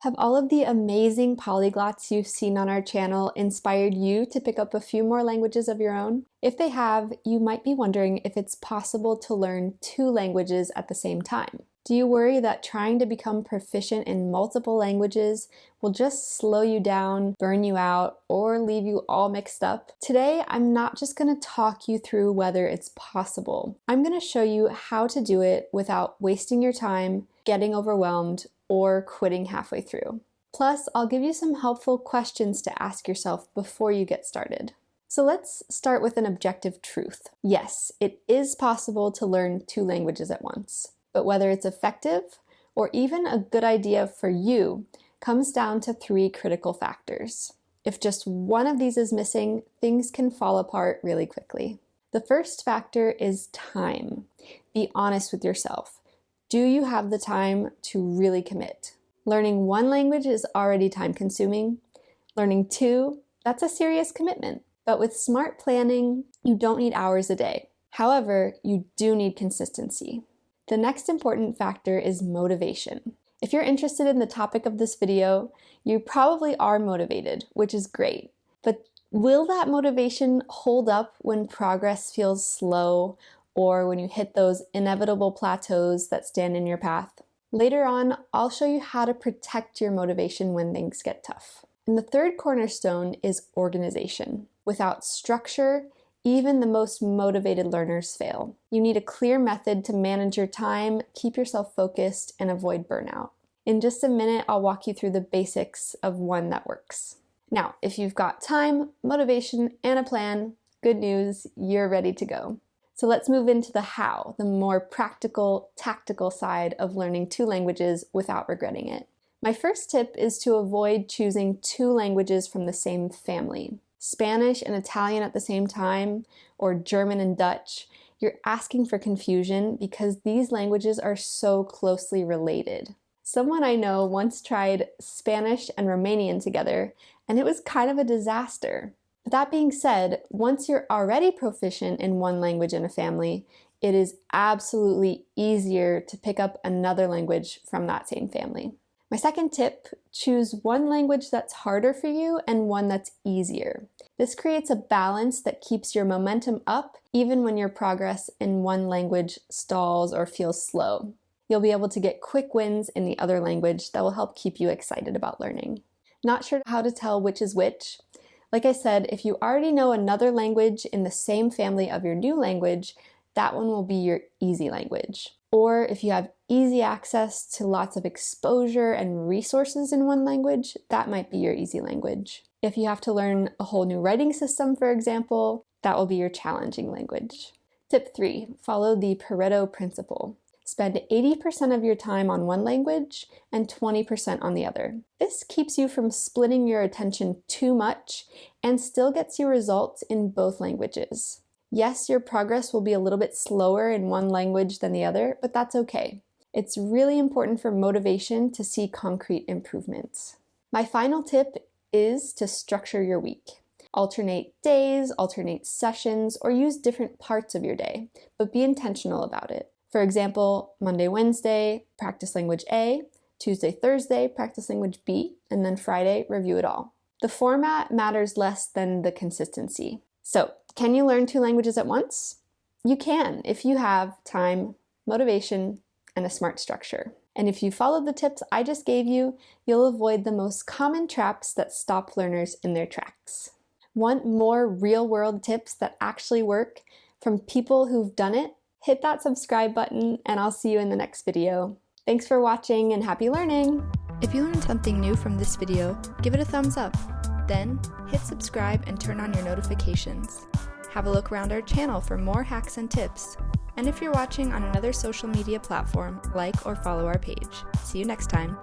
Have all of the amazing polyglots you've seen on our channel inspired you to pick up a few more languages of your own? If they have, you might be wondering if it's possible to learn 2 languages at the same time. Do you worry that trying to become proficient in multiple languages will just slow you down, burn you out, or leave you all mixed up? Today, I'm not just going to talk you through whether it's possible. I'm going to show you how to do it without wasting your time, getting overwhelmed, or quitting halfway through. Plus, I'll give you some helpful questions to ask yourself before you get started. So let's start with an objective truth. Yes, it is possible to learn 2 languages at once, but whether it's effective or even a good idea for you comes down to 3 critical factors. If just one of these is missing, things can fall apart really quickly. The first factor is time. Be honest with yourself. Do you have the time to really commit? Learning 1 language is already time-consuming. Learning 2, that's a serious commitment. But with smart planning, you don't need hours a day. However, you do need consistency. The next important factor is motivation. If you're interested in the topic of this video, you probably are motivated, which is great. But will that motivation hold up when progress feels slow or when you hit those inevitable plateaus that stand in your path? Later on, I'll show you how to protect your motivation when things get tough. And the third cornerstone is organization. Without structure, even the most motivated learners fail. You need a clear method to manage your time, keep yourself focused, and avoid burnout. In just a minute, I'll walk you through the basics of one that works. Now, if you've got time, motivation, and a plan, good news, you're ready to go. So let's move into the how, the more practical, tactical side of learning 2 languages without regretting it. My first tip is to avoid choosing 2 languages from the same family. Spanish and Italian at the same time, or German and Dutch. You're asking for confusion because these languages are so closely related. Someone I know once tried Spanish and Romanian together, and it was kind of a disaster. But that being said, once you're already proficient in 1 language in a family, it is absolutely easier to pick up another language from that same family. My second tip, choose 1 language that's harder for you and 1 that's easier. This creates a balance that keeps your momentum up even when your progress in 1 language stalls or feels slow. You'll be able to get quick wins in the other language that will help keep you excited about learning. Not sure how to tell which is which? Like I said, if you already know another language in the same family of your new language, that one will be your easy language. Or if you have easy access to lots of exposure and resources in 1 language, that might be your easy language. If you have to learn a whole new writing system, for example, that will be your challenging language. Tip 3, follow the Pareto principle. Spend 80% of your time on 1 language and 20% on the other. This keeps you from splitting your attention too much and still gets you results in both languages. Yes, your progress will be a little bit slower in 1 language than the other, but that's okay. It's really important for motivation to see concrete improvements. My final tip is to structure your week. Alternate days, alternate sessions, or use different parts of your day, but be intentional about it. For example, Monday, Wednesday, practice language A, Tuesday, Thursday, practice language B, and then Friday, review it all. The format matters less than the consistency. So, can you learn 2 languages at once? You can if you have time, motivation, and a smart structure. And if you follow the tips I just gave you, you'll avoid the most common traps that stop learners in their tracks. Want more real-world tips that actually work from people who've done it? Hit that subscribe button and I'll see you in the next video. Thanks for watching and happy learning! If you learned something new from this video, give it a thumbs up. Then, hit subscribe and turn on your notifications. Have a look around our channel for more hacks and tips. And if you're watching on another social media platform, like or follow our page. See you next time.